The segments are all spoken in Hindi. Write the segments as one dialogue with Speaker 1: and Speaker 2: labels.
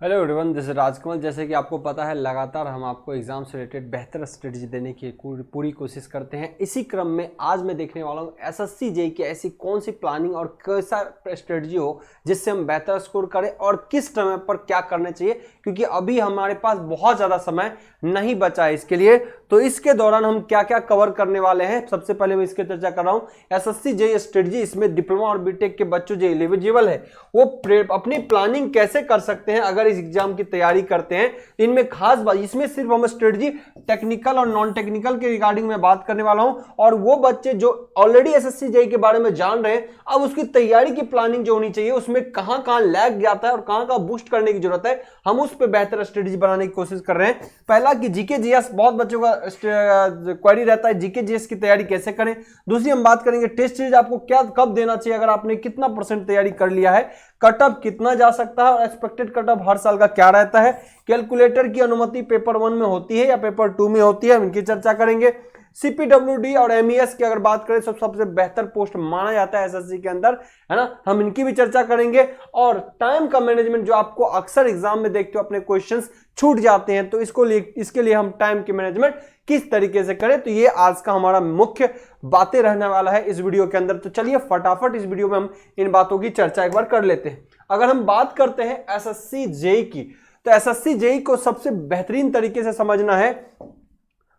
Speaker 1: Hello everyone, this is Rajkamal. जैसे कि आपको पता है, लगातार हम आपको एग्जाम से रिलेटेड बेहतर स्ट्रेटजी देने की पूरी कोशिश करते हैं। इसी क्रम में आज मैं देखने वाला हूं एसएससी जेईई की ऐसी कौन सी प्लानिंग और कैसा स्ट्रेटजी हो जिससे हम बेहतर स्कोर करें और किस समय पर क्या करना चाहिए, क्योंकि अभी हमारे पास बहुत ज़्यादा समय नहीं बचा है इसके लिए। तो इसके दौरान हम क्या क्या कवर करने वाले हैं, सबसे पहले मैं इसकी चर्चा कर रहा हूँ। एसएससी जेईई स्ट्रेटजी, इसमें डिप्लोमा और बीटेक के बच्चों जो एलिजिबल है वो अपनी प्लानिंग कैसे कर सकते हैं अगर इस एग्जाम की तैयारी करते हैं। इनमें खास बात, इसमें सिर्फ हम स्ट्रेटजी टेक्निकल और नॉन टेक्निकल के रिगार्डिंग में बात करने वाला हूं, और वो बच्चे जो ऑलरेडी एसएससी जेईई के बारे में जान रहे हैं, अब उसकी तैयारी की प्लानिंग जो होनी चाहिए उसमें कहां कहां लैग जाता है और कहां कहां बूस्ट करने की जरूरत है, हम उस पर बेहतर स्ट्रेटजी बनाने की कोशिश कर रहे हैं। पहला कि जीके जीएस, बहुत बच्चों का क्वेरी रहता है जीके जीएस की तैयारी कैसे करें। दूसरी हम बात करेंगे टेस्ट सीरीज आपको क्या कब देना चाहिए, अगर आपने कितना % तैयारी कर लिया है, कटअप कितना जा सकता है और एक्सपेक्टेड कटअप हर साल का क्या रहता है, कैलकुलेटर की अनुमति पेपर 1 में होती है या पेपर 2 में होती है, हम इनकी चर्चा करेंगे। सीपीडब्ल्यूडी और एमईएस की अगर बात करें, सबसे बेहतर पोस्ट माना जाता है एसएससी के अंदर, है ना, हम इनकी भी चर्चा करेंगे। और टाइम का मैनेजमेंट, जो आपको अक्सर एग्जाम में देखते हो अपने क्वेश्चंस छूट जाते हैं, तो इसके लिए हम टाइम की मैनेजमेंट किस तरीके से करें, तो ये आज का हमारा मुख्य बातें रहने वाला है इस वीडियो के अंदर। तो चलिए फटाफट इस वीडियो में हम इन बातों की चर्चा एक बार कर लेते हैं। अगर हम बात करते हैं एसएससी जेईई की, तो एसएससी जेईई को सबसे बेहतरीन तरीके से समझना है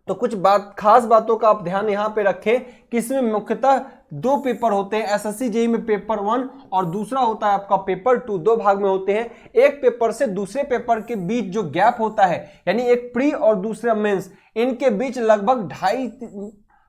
Speaker 1: तो कुछ खास बातों का आप ध्यान यहां पे रखें कि इसमें मुख्यतः 2 पेपर होते हैं एसएससी जेईई में, पेपर 1 और दूसरा होता है आपका पेपर 2। 2 भाग में होते हैं। एक पेपर से दूसरे पेपर के बीच जो गैप होता है, यानी एक प्री और दूसरा मेंस, इनके बीच लगभग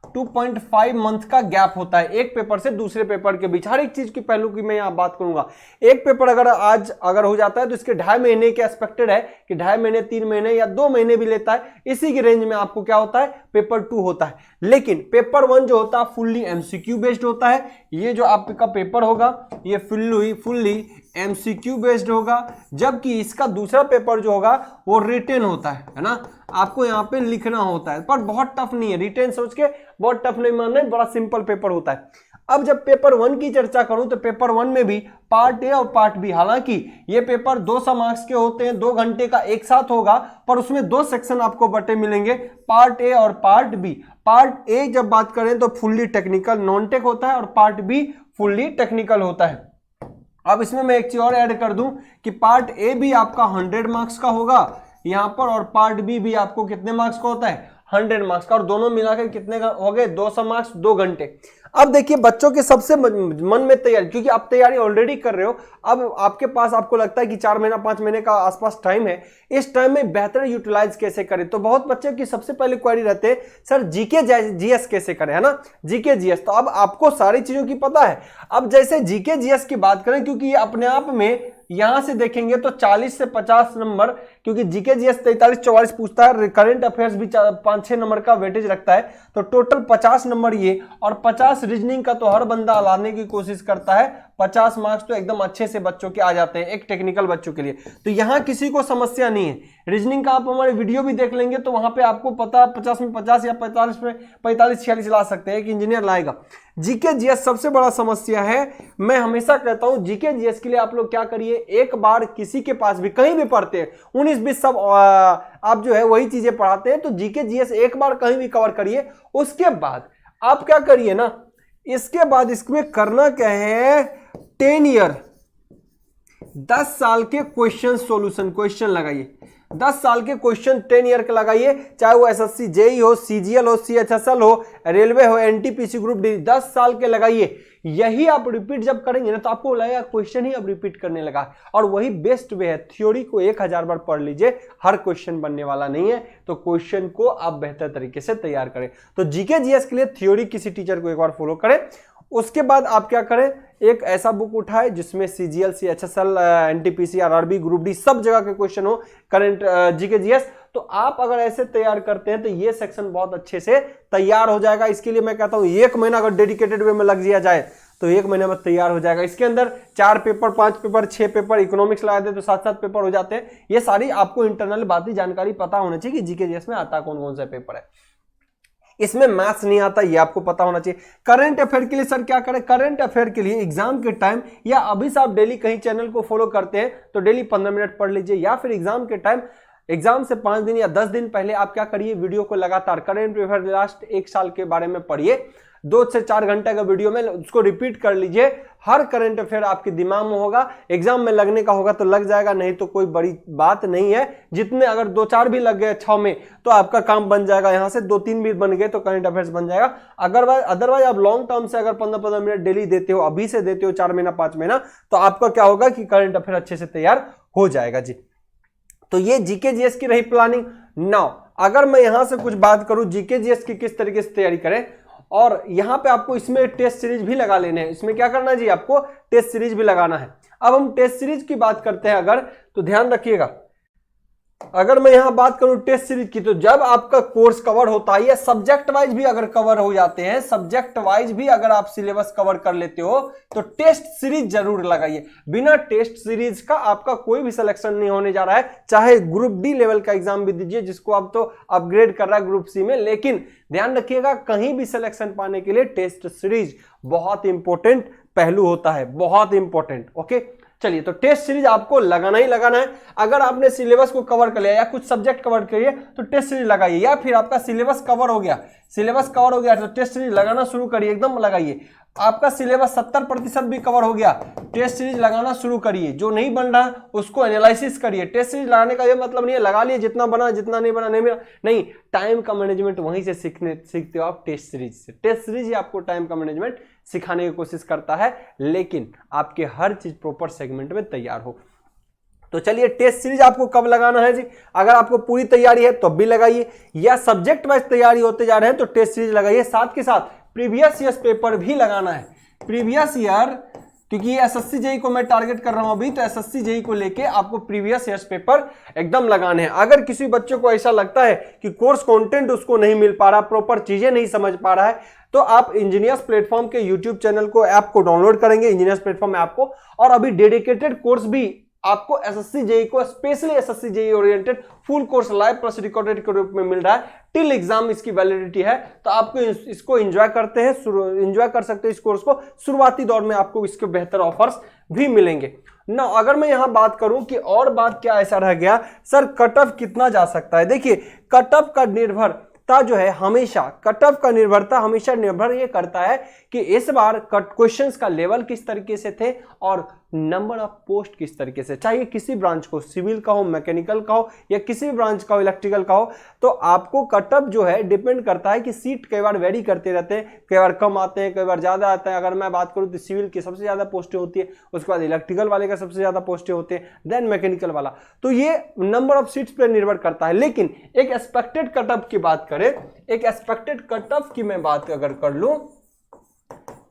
Speaker 1: 2.5 मंथ का गैप होता है एक पेपर से दूसरे पेपर के बीच। हर एक चीज की पहलू की मैं यहां बात करूंगा। एक पेपर अगर हो जाता है तो इसके 2.5 महीने के एक्सपेक्टेड है कि 2.5 महीने, 3 महीने या 2 महीने भी लेता है। इसी की रेंज में आपको क्या होता है, पेपर 2 होता है। लेकिन पेपर 1 जो होता है फुल्ली एमसीक्यू बेस्ड होता है। ये जो आपका पेपर होगा ये फुल्ली एमसीक्यू बेस्ड होगा, जबकि इसका दूसरा पेपर जो होगा वो रिटेन होता है ना, आपको यहाँ पे लिखना होता है, पर बहुत टफ नहीं है। रिटेन सोच के बहुत टफ नहीं मानना है, बड़ा सिंपल पेपर होता है। अब जब पेपर 1 की चर्चा करूं तो पेपर 1 में भी पार्ट ए और पार्ट बी, हालांकि ये पेपर 200 मार्क्स के होते हैं, 2 घंटे का एक साथ होगा, पर उसमें 2 सेक्शन आपको बटे मिलेंगे, पार्ट ए और पार्ट बी। पार्ट ए जब बात करें तो फुल्ली टेक्निकल नॉन टेक होता है और पार्ट बी फुल्ली टेक्निकल होता है। अब इसमें मैं एक चीज और ऐड कर दूं कि पार्ट ए भी आपका 100 मार्क्स का होगा यहां पर, और पार्ट बी भी आपको कितने मार्क्स का होता है, 100 मार्क्स का, और दोनों मिलाकर कितने का हो गए, 200 मार्क्स, 2 घंटे। अब देखिए बच्चों के सबसे मन में तैयारी, क्योंकि आप तैयारी ऑलरेडी कर रहे हो, अब आपके पास आपको लगता है कि 4 महीना 5 महीने का आसपास टाइम है, इस टाइम में बेहतर यूटिलाइज कैसे करें। तो बहुत बच्चों की सबसे पहले क्वेरी रहते हैं, सर जीके जीएस कैसे करें, है ना, जीके जीएस। तो अब आपको सारी चीजों की पता है। अब जैसे जीके जीएस की बात करें, क्योंकि ये अपने आप में यहां से देखेंगे तो 40 से 50 नंबर, क्योंकि जीके जीएस 43-44 पूछता है, करंट अफेयर्स भी 5-6 नंबर का वेटेज रखता है, तो टोटल 50 नंबर ये, और 50 रीजनिंग का तो हर बंदा लाने की कोशिश करता है। 50 मार्क्स तो एकदम अच्छे से बच्चों के आ जाते हैं एक टेक्निकल बच्चों के लिए, तो यहां किसी को समस्या नहीं है। रीजनिंग का आप हमारे वीडियो भी देख लेंगे तो वहां पे आपको पता 50 में 50 या 45 में 45-46 ला सकते हैं, एक इंजीनियर लाएगा। जीके जीएस सबसे बड़ा समस्या है। मैं हमेशा कहता हूं जीके जीएस के लिए आप लोग क्या करिए, एक बार किसी के पास भी कहीं भी पढ़ते हैं, 19-20 सब आप जो है वही चीजें पढ़ाते हैं, तो जीके जीएस एक बार कहीं भी कवर करिए। उसके बाद आप क्या करिए ना, इसके बाद इसमें करना क्या है, 10 ईयर 10 साल के क्वेश्चन लगाइए। 10 साल के क्वेश्चन 10 ईयर के लगाइए, चाहे वो एसएससी जेईई हो, सीजीएल हो, सीएचएसएल हो, रेलवे हो, एनटीपीसी ग्रुप डी, 10 साल के लगाइए। यही आप रिपीट जब करेंगे ना तो आपको लगेगा क्वेश्चन ही अब रिपीट करने लगा, और वही बेस्ट वे है। थ्योरी को 1000 बार पढ़ लीजिए, हर क्वेश्चन बनने वाला नहीं है, तो क्वेश्चन को आप बेहतर तरीके से तैयार करें। तो जीके जीएस के लिए थ्योरी किसी टीचर को एक बार फॉलो करें। उसके बाद आप क्या करें, एक ऐसा बुक उठाए जिसमें CGL, CHSL, NTPC, RRB, group D सब जगह के क्वेश्चन हो, करंट, जीके जीएस। तो आप अगर ऐसे तैयार करते हैं तो ये सेक्शन बहुत अच्छे से तैयार हो जाएगा। इसके लिए मैं कहता हूं 1 महीना अगर डेडिकेटेड वे में लग दिया जाए तो 1 महीने में तैयार हो जाएगा। इसके अंदर 4 पेपर, 5 पेपर, 6 पेपर, इकोनॉमिक्स लगा दे तो 7-7 पेपर हो जाते हैं। ये सारी आपको इंटरनल बातें जानकारी पता होना चाहिए कि जीके जीएस में आता कौन कौन सा पेपर है। इसमें मैथ्स नहीं आता, ये आपको पता होना चाहिए। करंट अफेयर के लिए सर क्या करें? करंट अफेयर के लिए एग्जाम के टाइम या अभी से आप डेली कहीं चैनल को फॉलो करते हैं तो डेली 15 मिनट पढ़ लीजिए, या फिर एग्जाम के टाइम, एग्जाम से 5 दिन या 10 दिन पहले आप क्या करिए, वीडियो को लगातार करंट अफेयर लास्ट 1 साल के बारे में पढ़िए, 2 से 4 घंटे का वीडियो में उसको रिपीट कर लीजिए। हर करंट अफेयर आपके दिमाग में होगा, एग्जाम में लगने का होगा तो लग जाएगा, नहीं तो कोई बड़ी बात नहीं है। जितने अगर 2-4 भी लग गए 6 में तो आपका काम बन जाएगा, यहां से 2-3 भी बन गए तो करंट अफेयर्स बन जाएगा। अदरवाइज आप लॉन्ग टर्म से अगर 15-15 मिनट डेली देते हो, अभी से देते हो 4 महीना 5 महीना, तो आपका क्या होगा कि करंट अफेयर अच्छे से तैयार हो जाएगा जी। तो ये जीके जीएस की रही प्लानिंग। नाउ अगर मैं यहां से कुछ बात करूं जीके जीएस की किस तरीके से तैयारी करें, और यहां पे आपको इसमें टेस्ट सीरीज भी लगा लेने हैं। इसमें क्या करना है जी, आपको टेस्ट सीरीज भी लगाना है। अब हम टेस्ट सीरीज की बात करते हैं अगर, तो ध्यान रखिएगा, अगर मैं यहां बात करूं टेस्ट सीरीज की, तो जब आपका कोर्स कवर होता है या सब्जेक्ट वाइज भी अगर कवर हो जाते हैं, सब्जेक्ट वाइज भी अगर आप सिलेबस कवर कर लेते हो तो टेस्ट सीरीज जरूर लगाइए। बिना टेस्ट सीरीज का आपका कोई भी सिलेक्शन नहीं होने जा रहा है, चाहे ग्रुप डी लेवल का एग्जाम भी दीजिए, जिसको आप तो अपग्रेड कर रहा है ग्रुप सी में, लेकिन ध्यान रखिएगा कहीं भी सिलेक्शन पाने के लिए टेस्ट सीरीज बहुत इंपॉर्टेंट पहलू होता है, बहुत इंपॉर्टेंट। ओके, चलिए, तो टेस्ट सीरीज आपको लगाना ही लगाना है। अगर आपने सिलेबस को कवर कर लिया या कुछ सब्जेक्ट कवर करिए तो टेस्ट सीरीज लगाइए, या फिर आपका सिलेबस कवर हो गया तो टेस्ट सीरीज लगाना शुरू करिए, एकदम लगाइए। आपका सिलेबस 70% भी कवर हो गया, टेस्ट सीरीज लगाना शुरू करिए। जो नहीं बन रहा उसको एनालिसिस करिए। टेस्ट सीरीज लगाने का ये मतलब नहीं है लगा लिए जितना बना, जितना नहीं बना नहीं, टाइम का मैनेजमेंट वहीं से सीखते हो आप, टेस्ट सीरीज से। टेस्ट सीरीज ही आपको टाइम का मैनेजमेंट सिखाने की कोशिश करता है, लेकिन आपके हर चीज प्रॉपर सेगमेंट में तैयार हो। तो चलिए, टेस्ट सीरीज आपको कब लगाना है जी? अगर आपको पूरी तैयारी है तो भी लगाइए, या सब्जेक्ट वाइज तैयारी होते जा रहे हैं तो टेस्ट सीरीज लगाइए। साथ के साथ प्रीवियस ईयर पेपर भी लगाना है। प्रीवियस ईयर, क्योंकि ये एसएससी जेई को मैं टारगेट कर रहा हूं अभी, तो एसएससी जेई को लेके आपको प्रीवियस ईयर पेपर एकदम लगाने हैं। अगर किसी बच्चे को ऐसा लगता है कि कोर्स कंटेंट उसको नहीं मिल पा रहा, प्रॉपर चीजें नहीं समझ पा रहा है, तो आप इंजीनियर्स प्लेटफॉर्म के यूट्यूब चैनल को, ऐप को डाउनलोड करेंगे, इंजीनियर्स प्लेटफॉर्म ऐप को, और अभी डेडिकेटेड कोर्स भी आपको एसएससी जेई को, specially SSC JE oriented full course live plus recorded के रूप में मिल रहा है। टिल एग्जाम इसकी वैलिडिटी है, तो आपको इसको एंजॉय कर सकते हैं इस कोर्स को। शुरुआती दौर में आपको इसके बेहतर ऑफर्स भी मिलेंगे ना। अगर मैं यहां बात करूं कि और बात क्या ऐसा रह गया सर, कट ऑफ कितना जा सकता है? देखिए, कट ऑफ का निर्भरता जो है हमेशा, कट ऑफ का निर्भरता हमेशा निर्भर ये करता है कि इस बार क्वेश्चंस का लेवल किस तरीके से थे और नंबर ऑफ पोस्ट किस तरीके से, चाहे किसी ब्रांच को, सिविल का हो, मैकेनिकल का हो, या किसी भी ब्रांच का हो, इलेक्ट्रिकल का हो, तो आपको कट ऑफ जो है डिपेंड करता है कि सीट कई बार वेरी करते रहते हैं, कई बार कम आते हैं, कई बार ज्यादा आते हैं। अगर मैं बात करूं तो सिविल की सबसे ज्यादा पोस्टें होती है, उसके बाद इलेक्ट्रिकल वाले का सबसे ज्यादा पोस्टें होते हैं, देन मैकेनिकल वाला। तो ये नंबर ऑफ सीट्स पर निर्भर करता है। लेकिन एक एक्सपेक्टेड कट ऑफ की बात करें, एक एक्सपेक्टेड कट ऑफ की मैं बात अगर कर लूं,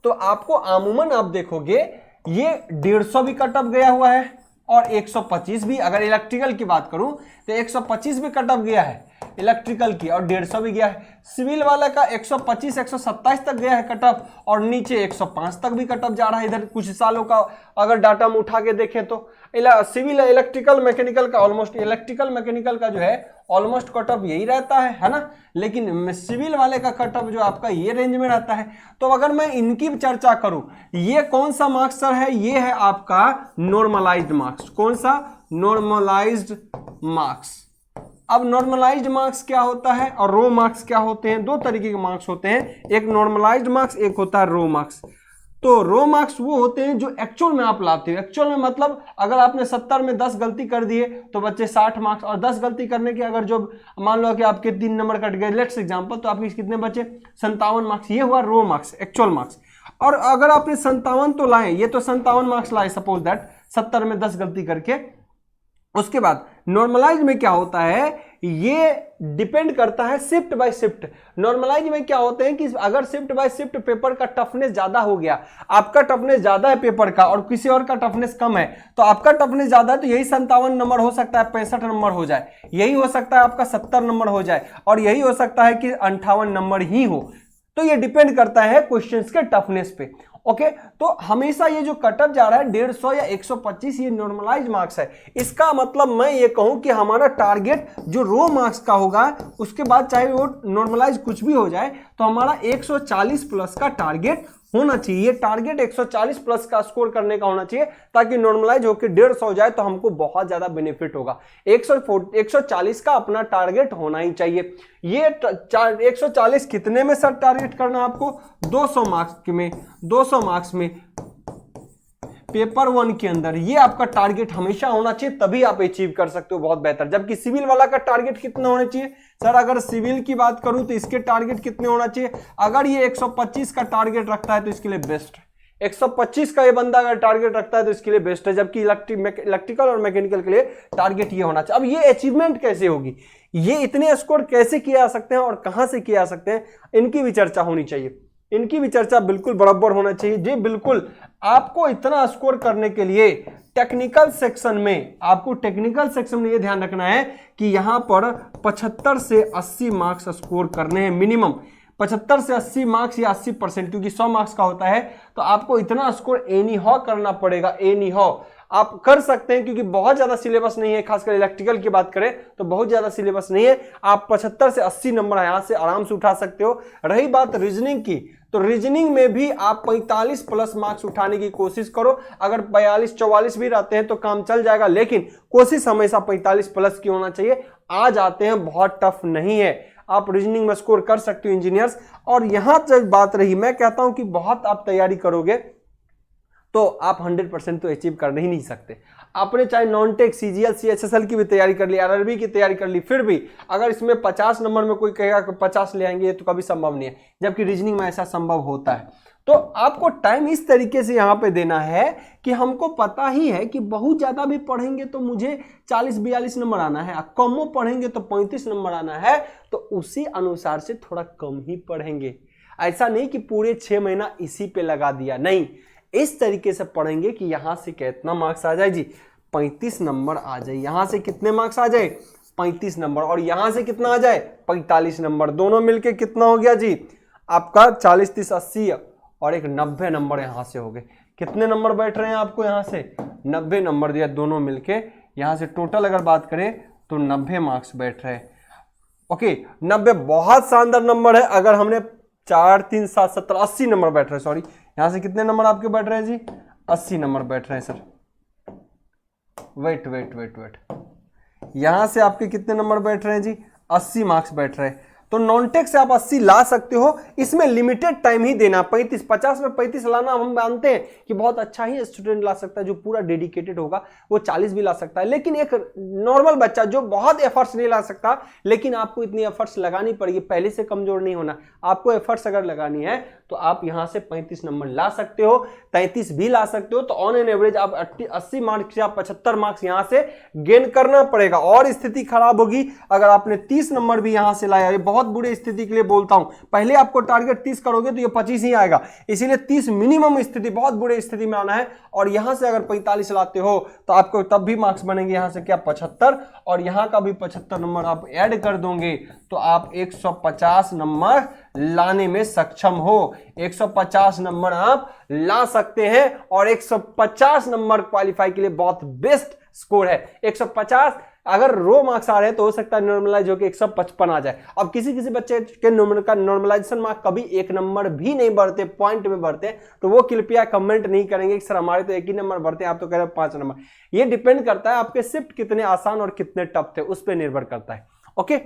Speaker 1: तो आपको अमूमन आप देखोगे ये 150 भी कट ऑफ गया हुआ है और 125 भी। अगर इलेक्ट्रिकल की बात करूं तो 125 भी कट ऑफ गया है इलेक्ट्रिकल की, और 150 भी गया है। सिविल वाला का 125 127 तक गया है कट ऑफ, और नीचे 105 तक भी कट ऑफ जा रहा है। इधर कुछ सालों का अगर डाटा हम उठा के देखें तो सिविल, इलेक्ट्रिकल, मैकेनिकल का ऑलमोस्ट, इलेक्ट्रिकल मैकेनिकल का जो है ऑलमोस्ट कट ऑफ यही रहता है ना। लेकिन सिविल वाले का कट ऑफ जो आपका ये रेंज में रहता है। तो अगर मैं इनकी चर्चा करूं, ये कौन सा मार्क्स सर है? ये है आपका नॉर्मलाइज्ड मार्क्स। कौन सा? Normalized marks. अब नॉर्मलाइज्ड मार्क्स क्या होता है और रो मार्क्स क्या होते हैं? दो तरीके के मार्क्स होते हैं, एक नॉर्मलाइज्ड मार्क्स, एक होता है रो मार्क्स। तो रो मार्क्स वो होते हैं जो एक्चुअल में आप लाते हो। एक्चुअल में मतलब अगर आपने 70 में 10 गलती कर दिए तो बच्चे 60 मार्क्स, और 10 गलती करने के अगर जो मान लो कि आपके 3 नंबर कट गए, लेट्स एग्जांपल, तो आपके कितने बचे? 57 मार्क्स। ये हुआ रो मार्क्स, एक्चुअल मार्क्स। और अगर आपने 57 तो लाए, ये तो 57 मार्क्स लाए सपोज दैट, 70 में 10 गलती करके। उसके बाद नॉर्मलाइज में क्या होता है, ये डिपेंड करता है शिफ्ट बाय शिफ्ट। नॉर्मलाइज में क्या होते हैं कि अगर शिफ्ट बाय शिफ्ट पेपर का टफनेस ज्यादा हो गया, आपका टफनेस ज्यादा है पेपर का और किसी और का टफनेस कम है, तो आपका टफनेस ज्यादा है तो यही 57 नंबर हो सकता है 65 नंबर हो जाए, यही हो सकता है आपका 70 नंबर हो जाए, और यही हो सकता है कि 58 नंबर ही हो। तो ये डिपेंड करता है क्वेश्चंस के टफनेस पे। ओके, तो हमेशा ये जो कटअप जा रहा है 150 या 125, ये नॉर्मलाइज मार्क्स है। इसका मतलब मैं ये कहूं कि हमारा टारगेट जो रो मार्क्स का होगा, उसके बाद चाहे वो नॉर्मलाइज कुछ भी हो जाए, तो हमारा 140 प्लस का टारगेट होना चाहिए। ये टारगेट 140 प्लस का स्कोर करने का होना चाहिए, ताकि नॉर्मलाइज होकर 150 हो जाए तो हमको बहुत ज्यादा बेनिफिट होगा। 140 का अपना टारगेट होना ही चाहिए। ये 140 कितने में सर टारगेट करना आपको? 200 मार्क्स में पेपर 1 के अंदर ये आपका टारगेट हमेशा होना चाहिए, तभी आप अचीव कर सकते हो बहुत बेहतर। जबकि सिविल वाला का टारगेट कितना होना चाहिए सर? अगर सिविल की बात करूं तो इसके टारगेट कितने होना चाहिए? अगर ये 125 का टारगेट रखता है तो इसके लिए बेस्ट है। 125 का ये बंदा अगर टारगेट रखता है तो इसके लिए बेस्ट है। जबकि इलेक्ट्रिकल और मैकेनिकल के लिए टारगेट ये होना चाहिए। अब ये अचीवमेंट कैसे होगी, ये इतने स्कोर कैसे किए जा सकते हैं और कहां से किए जा सकते हैं, इनकी भी चर्चा होनी चाहिए। इनकी भी चर्चा बिल्कुल बराबर होना चाहिए जी। बिल्कुल, आपको इतना स्कोर करने के लिए टेक्निकल सेक्शन में, आपको टेक्निकल सेक्शन में ये ध्यान रखना है कि यहां पर 75 से 80 मार्क्स स्कोर करने हैं मिनिमम। 75 से 80 मार्क्स या 80%, क्योंकि 100 मार्क्स का होता है, तो आपको इतना स्कोर एनी हाउ करना पड़ेगा। एनी हाउ आप कर सकते हैं, क्योंकि बहुत ज्यादा सिलेबस नहीं है। खासकर इलेक्ट्रिकल की बात करें तो बहुत ज्यादा सिलेबस नहीं है। आप 75 से 80 नंबर यहां से आराम से उठा सकते हो। रही बात रीजनिंग की, तो रीजनिंग में भी आप 45 प्लस मार्क्स उठाने की कोशिश करो। अगर 42-44 भी रहते हैं तो काम चल जाएगा, लेकिन कोशिश हमेशा 45 प्लस की होना चाहिए। आ जाते हैं, बहुत टफ नहीं है, आप रीजनिंग में स्कोर कर सकते हो इंजीनियर्स। और यहां जब बात रही, मैं कहता हूं कि बहुत आप तैयारी करोगे तो आप 100% तो अचीव कर ही नहीं सकते। आपने चाहे नॉन टेक, सीजीएल, सीएचएसएल की भी तैयारी कर ली, आरआरबी की तैयारी कर ली, फिर भी अगर इसमें 50 नंबर में कोई कहेगा कि 50 ले आएंगे, तो कभी संभव नहीं है। जबकि रीजनिंग में ऐसा संभव होता है। तो आपको टाइम इस तरीके से यहां पे देना है कि हमको पता ही है कि बहुत ज्यादा भी पढ़ेंगे तो मुझे 40-42 नंबर आना है, कमो पढ़ेंगे तो 35 नंबर आना है, तो उसी अनुसार से थोड़ा कम ही पढ़ेंगे। ऐसा नहीं कि पूरे 6 महीना इसी पे लगा दिया, नहीं, इस तरीके से पढ़ेंगे कि यहां से कितना मार्क्स आ जाए जी, 35 नंबर आ जाए। यहां से कितने मार्क्स आ जाए? 35 नंबर। और यहां से कितना आ जाए? 45 नंबर। दोनों मिलके कितना हो गया जी आपका? 40, 30, 80 और एक 90 नंबर यहां से हो गए। कितने नंबर बैठ रहे हैं आपको? यहां से 90 नंबर दिया दोनों मिलके। यहां से टोटल अगर बात करें तो 90 मार्क्स बैठ रहे हैं। ओके, 90 बहुत शानदार नंबर है। अगर हमने 4, 3, 7, 17, 80 नंबर बैठ रहे हैं, सॉरी, यहां से कितने नंबर आपके बैठ रहे हैं जी? 80 नंबर बैठ रहे हैं सर। वेट, यहां से आपके कितने नंबर बैठ रहे हैं जी? 80 मार्क्स बैठ रहे हैं। तो नॉनटेक से आप 80 ला सकते हो। इसमें लिमिटेड टाइम ही देना। 35, 50 में 35 लाना हम मानते हैं कि बहुत अच्छा ही स्टूडेंट ला सकता है, जो पूरा डेडिकेटेड होगा वो 40 भी ला सकता है। लेकिन एक नॉर्मल बच्चा जो बहुत एफर्ट्स नहीं ला सकता, लेकिन आपको इतनी एफर्ट्स लगानी पड़ेगी, पहले से कमजोर नहीं होना, आपको एफर्ट्स अगर लगानी है तो आप यहां से 35 नंबर ला सकते हो, 33 भी ला सकते हो। तो ऑन एन एवरेज आप 80 मार्क्स या 75 मार्क्स यहां से गेन करना पड़ेगा। और स्थिति खराब होगी अगर आपने 30 नंबर भी यहां से लाया। ये बहुत बुरी स्थिति के लिए बोलता हूं। पहले आपको टारगेट 30 करोगे तो ये 25 ही आएगा, इसीलिए 30 मिनिमम स्थिति, बहुत बुरी स्थिति में आना है। और यहां से अगर 45 लाते हो तो आपको तब भी मार्क्स बनेंगे यहां से क्या? 75। और यहां का भी 75 नंबर आप ऐड कर दोगे तो आप 150 नंबर लाने में सक्षम हो। 150 नंबर आप ला सकते हैं और 150 नंबर क्वालिफाई के लिए बहुत बेस्ट स्कोर है। 150 अगर रो मार्क्स आ रहे हैं तो हो सकता है नॉर्मलाइज होकर 155 आ जाए। अब किसी किसी बच्चे के नॉर्मलाइजेशन मार्क कभी 1 नंबर भी नहीं बढ़ते, पॉइंट में बढ़ते, तो वो कृपया कमेंट नहीं करेंगे कि सर हमारे तो 1 ही नंबर बढ़ते हैं, आप तो कह रहे हो 5 नंबर। ये डिपेंड करता है आपके शिफ्ट कितने आसान और कितने टफ थे, उस पर निर्भर करता है। ओके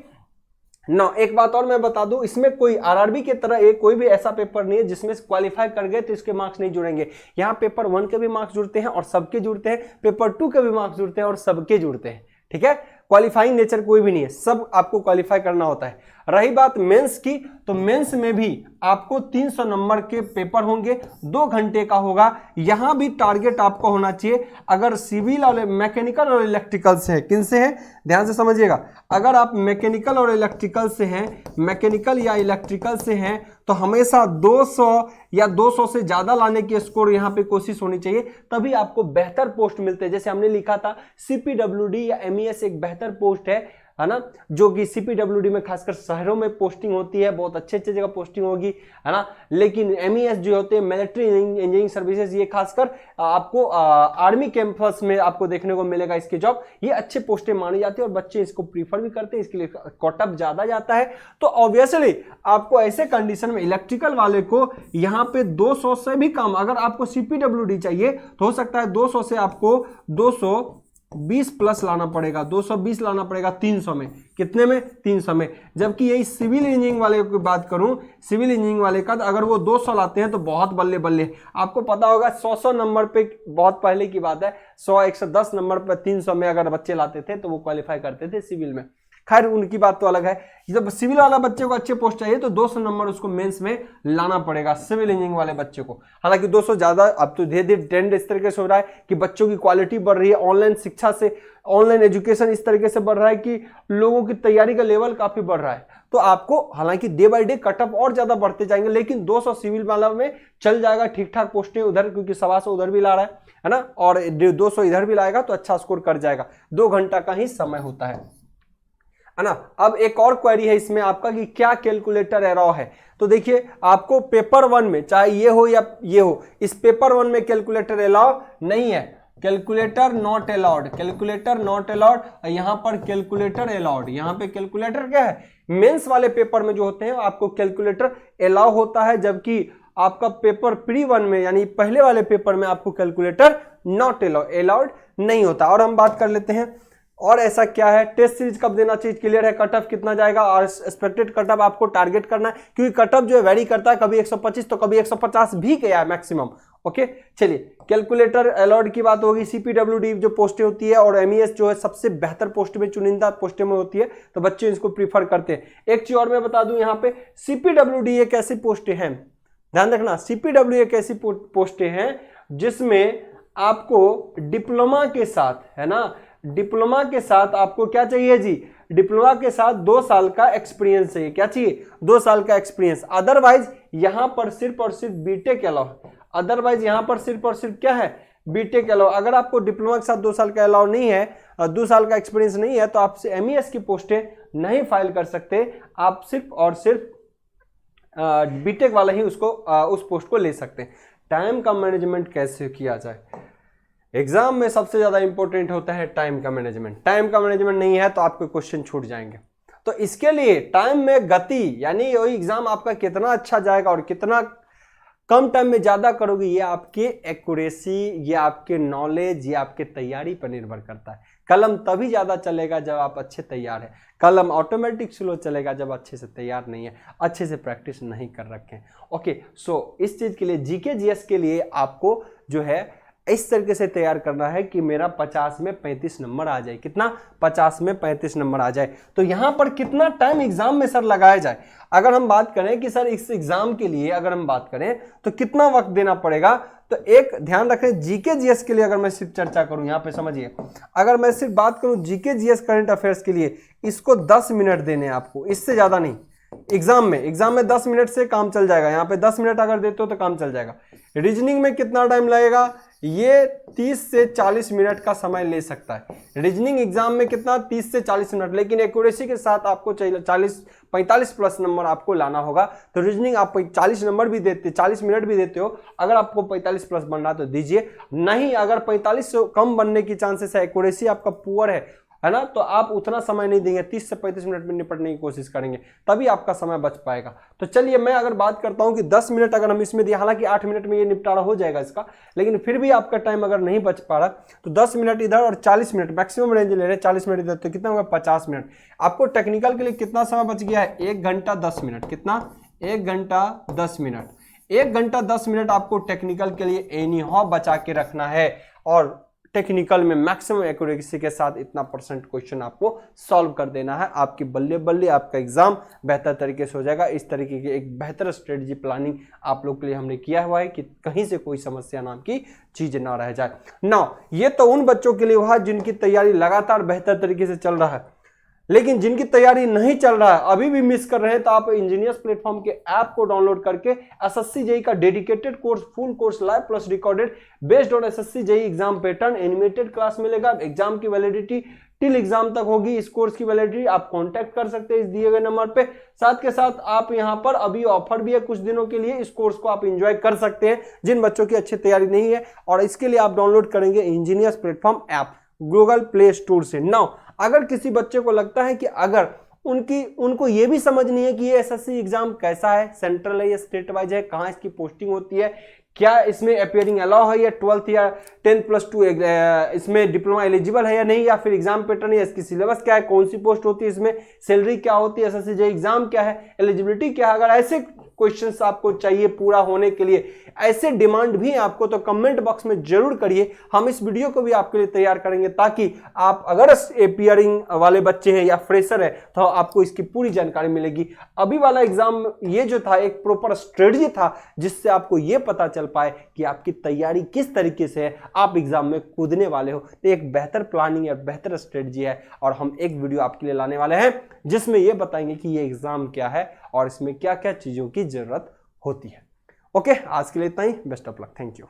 Speaker 1: ना, एक बात और मैं बता दूं, इसमें कोई आरआरबी के तरह कोई भी ऐसा पेपर नहीं है जिसमें क्वालिफाई कर गए तो इसके मार्क्स नहीं जुड़ेंगे। यहाँ पेपर 1 के भी मार्क्स जुड़ते हैं और सबके जुड़ते हैं, पेपर 2 के भी मार्क्स जुड़ते हैं और सबके जुड़ते हैं। ठीक है, क्वालिफाइंग नेचर कोई भी नहीं है, सब आपको क्वालिफाई करना होता है। रही बात मेंस की, तो मेंस में भी आपको 300 नंबर के पेपर होंगे, 2 घंटे का होगा। यहां भी टारगेट आपको होना चाहिए, अगर सिविल और मैकेनिकल और इलेक्ट्रिकल से है, किन से है ध्यान से समझिएगा। अगर आप मैकेनिकल और इलेक्ट्रिकल से हैं, मैकेनिकल या इलेक्ट्रिकल से हैं, तो हमेशा 200 या 200 से ज्यादा लाने की स्कोर यहां पे कोशिश होनी चाहिए, तभी आपको बेहतर पोस्ट मिलते हैं। जैसे हमने लिखा था CPWD या MES एक बेहतर पोस्ट है, है ना, जो कि CPWD में खासकर शहरों में पोस्टिंग होती है, बहुत अच्छे अच्छे जगह पोस्टिंग होगी, है ना। लेकिन MES जो होते हैं मिलिट्री इंजीनियरिंग सर्विसेज, ये खासकर आपको आर्मी कैंपस में आपको देखने को मिलेगा इसकी जॉब। ये अच्छे पोस्टें मानी जाती है और बच्चे इसको प्रीफर भी करते हैं, इसके लिए कटअप ज्यादा जाता है। तो ऑब्वियसली आपको ऐसे कंडीशन में इलेक्ट्रिकल वाले को यहाँ पे 200 से भी कम, अगर आपको CPWD चाहिए तो हो सकता है 200 से आपको 220 प्लस लाना पड़ेगा, 220 लाना पड़ेगा 300 में। कितने में? 300 में। जबकि यही सिविल इंजीनियरिंग वाले की बात करूं, सिविल इंजीनियरिंग वाले का अगर वो 200 लाते हैं तो बहुत बल्ले बल्ले। आपको पता होगा 100 नंबर पे, बहुत पहले की बात है, 110 नंबर पे 300 में अगर बच्चे लाते थे तो वो क्वालिफाई करते थे सिविल में। खैर उनकी बात तो अलग है। जब सिविल वाला बच्चे को अच्छे पोस्ट चाहिए तो 200 नंबर उसको मेंस में लाना पड़ेगा सिविल इंजीनियरिंग वाले बच्चे को। हालांकि 200 ज्यादा, अब तो धीरे धीरे ट्रेंड इस तरीके से हो रहा है कि बच्चों की क्वालिटी बढ़ रही है, ऑनलाइन शिक्षा से, ऑनलाइन एजुकेशन इस तरीके से बढ़ रहा है कि लोगों की तैयारी का लेवल काफी बढ़ रहा है। तो आपको हालांकि डे बाय डे कटअप और ज्यादा बढ़ते जाएंगे, लेकिन 200 सिविल वाला में चल जाएगा, ठीक ठाक पोस्टें उधर, क्योंकि 125 उधर भी ला रहा है ना, और 200 इधर भी लाएगा तो अच्छा स्कोर कर जाएगा। 2 घंटा का ही समय होता है ना। अब एक और क्वेरी है इसमें आपका कि क्या कैलकुलेटर अलाउ है। तो देखिए आपको पेपर 1 में, चाहे ये हो या ये हो, इस पेपर 1 में कैलकुलेटर अलाउ नहीं है, calculator not allowed, calculator not allowed. यहां पर कैलकुलेटर अलाउड, यहां पे कैलकुलेटर क्या है, मेंस वाले पेपर में जो होते हैं आपको कैलकुलेटर अलाउ होता है, जबकि आपका पेपर प्री 1 में यानी पहले वाले पेपर में आपको कैलकुलेटर नॉट अलाउड नहीं होता। और हम बात कर लेते हैं और ऐसा क्या है, टेस्ट सीरीज कब देना चाहिए, क्लियर है, कटअप कितना जाएगा और एक्सपेक्टेड कटअप आपको टारगेट करना है, क्योंकि कटअप जो है वेरी करता है, कभी 125 तो कभी 150 भी गया है मैक्सिमम। ओके चलिए, कैलकुलेटर अलाउड की बात होगी। CPWD जो पोस्टें होती है और MES जो है सबसे बेहतर पोस्ट में, चुनिंदा पोस्टें में होती है, तो बच्चे इसको प्रीफर करते हैं। एक चीज और मैं बता दूं, यहाँ पे CPWD एक ऐसी पोस्टें हैं, ध्यान रखना, CPWD एक ऐसी पोस्टें हैं जिसमें आपको डिप्लोमा के साथ, है ना, डिप्लोमा के साथ आपको क्या चाहिए जी, डिप्लोमा के साथ 2 साल का एक्सपीरियंस चाहिए। क्या चाहिए? 2 साल का एक्सपीरियंस। अदरवाइज यहां पर सिर्फ और सिर्फ बीटेक अलाउ, अदरवाइज यहां पर सिर्फ और सिर्फ क्या है, बीटेक अलाउ। अगर आपको डिप्लोमा के साथ 2 साल का अलाउ नहीं है, 2 साल का एक्सपीरियंस नहीं है, तो आप MES की पोस्टें नहीं फाइल कर सकते, आप सिर्फ और सिर्फ बीटेक वाला ही उसको उस पोस्ट को ले सकते हैं। टाइम का मैनेजमेंट कैसे किया जाए, एग्जाम में सबसे ज्यादा इंपॉर्टेंट होता है टाइम का मैनेजमेंट। टाइम का मैनेजमेंट नहीं है तो आपके क्वेश्चन छूट जाएंगे। तो इसके लिए टाइम में गति, यानी वही एग्जाम आपका कितना अच्छा जाएगा और कितना कम टाइम में ज्यादा करोगे, ये आपके एक्यूरेसी, ये आपके नॉलेज, ये आपके तैयारी पर निर्भर करता है। कलम तभी ज्यादा चलेगा जब आप अच्छे तैयार है, कलम ऑटोमेटिक स्लो चलेगा जब अच्छे से तैयार नहीं है, अच्छे से प्रैक्टिस नहीं कर रखे। ओके सो इस चीज के लिए GK GS के लिए आपको जो है इस तरीके से तैयार करना है कि मेरा 50 में 35 नंबर आ जाए। कितना? 50 में 35 नंबर आ जाए। तो यहां पर कितना टाइम एग्जाम में सर लगाया जाए, अगर हम बात करें कि सर इस एग्जाम के लिए अगर हम बात करें तो कितना वक्त देना पड़ेगा, तो एक ध्यान रखें, GK GS के लिए अगर मैं सिर्फ चर्चा करूं, यहां पे समझिए, अगर मैं सिर्फ बात करूं GK GS करंट अफेयर्स के लिए, इसको 10 मिनट देने आपको, इससे ज्यादा नहीं। एग्जाम में 10 मिनट से काम चल जाएगा, यहाँ पे 10 मिनट अगर देते हो तो काम चल जाएगा। रीजनिंग में कितना टाइम लगेगा, ये 30 से 40 मिनट का समय ले सकता है। रीजनिंग एग्जाम में कितना, 30 से 40 मिनट, लेकिन एक्यूरेसी के साथ आपको 45 प्लस नंबर आपको लाना होगा। तो रीजनिंग आप 40 नंबर भी देते, 40 मिनट भी देते हो, अगर आपको 45 प्लस बनना तो दीजिए, नहीं अगर 45 से कम बनने की चांसेस है, एक्यूरेसी आपका पुअर है ना, तो आप उतना समय नहीं देंगे, 30 से 35 मिनट में निपटने की कोशिश करेंगे, तभी आपका समय बच पाएगा। तो चलिए मैं अगर बात करता हूं कि 10 मिनट अगर हम इसमें दिए, हालांकि 8 मिनट में ये निपटारा हो जाएगा इसका, लेकिन फिर भी आपका टाइम अगर नहीं बच पा रहा तो 10 मिनट इधर और 40 मिनट मैक्सिमम रेंज ले रहे हैं, 40 मिनट इधर, तो कितना होगा 50 मिनट। आपको टेक्निकल के लिए कितना समय बच गया है, 1 घंटा 10 मिनट। कितना? 1 घंटा 10 मिनट। 1 घंटा 10 मिनट आपको टेक्निकल के लिए एनी हाउ बचा के रखना है, और टेक्निकल में मैक्सिमम एक्यूरेसी के साथ इतना % क्वेश्चन आपको सॉल्व कर देना है। आपकी बल्ले बल्ले आपका एग्जाम बेहतर तरीके से हो जाएगा। इस तरीके की एक बेहतर स्ट्रेटजी प्लानिंग आप लोग के लिए हमने किया हुआ है कि कहीं से कोई समस्या नाम की चीज ना रह जाए। ना ये तो उन बच्चों के लिए हुआ जिनकी तैयारी लगातार बेहतर तरीके से चल रहा है, लेकिन जिनकी तैयारी नहीं चल रहा है, अभी भी मिस कर रहे हैं, तो आप इंजीनियर्स प्लेटफॉर्म के ऐप को डाउनलोड करके SSC JEE का dedicated course, full course live plus recorded based on SSC JEE exam pattern, animated class मिलेगा। एग्जाम की वैलिडिटी टिल एग्जाम तक होगी इस कोर्स की वैलिडिटी। आप कांटेक्ट कर सकते हैं इस दिए गए नंबर पे। साथ के साथ आप यहां पर अभी ऑफर भी है कुछ दिनों के लिए, इस कोर्स को आप एंजॉय कर सकते हैं जिन बच्चों की अच्छी तैयारी नहीं है। और इसके लिए आप डाउनलोड करेंगे engineers platform app Google play store से। नाउ अगर किसी बच्चे को लगता है कि अगर उनको ये भी समझ नहीं है कि ये एसएससी एग्जाम कैसा है, सेंट्रल है या स्टेट वाइज है, कहां इसकी पोस्टिंग होती है, क्या इसमें अपियरिंग अलाउ है, या 12th या 10+2 इसमें डिप्लोमा एलिजिबल है या नहीं, या फिर एग्जाम पैटर्न या इसकी सिलेबस क्या है, कौन सी पोस्ट होती है, इसमें सैलरी क्या होती है, एसएससी जे एग्जाम क्या है, एलिजिबिलिटी क्या है, अगर ऐसे क्वेश्चंस आपको चाहिए पूरा होने के लिए, ऐसे डिमांड भी आपको, तो कमेंट बॉक्स में जरूर करिए। हम इस वीडियो को भी आपके लिए तैयार करेंगे ताकि आप अगर अपियरिंग वाले बच्चे हैं या फ्रेशर है तो आपको इसकी पूरी जानकारी मिलेगी। अभी वाला एग्जाम ये जो था एक प्रॉपर स्ट्रेटजी था जिससे आपको ये पता चल पाए कि आपकी तैयारी किस तरीके से है, आप एग्जाम में कूदने वाले हो। तो एक बेहतर प्लानिंग है, बेहतर स्ट्रेटजी है, और हम एक वीडियो आपके लिए लाने वाले हैं जिसमें ये बताएंगे कि ये एग्जाम क्या है और इसमें क्या क्या चीजों की जरूरत होती है। ओके, आज के लिए इतना ही। Best of luck, thank you.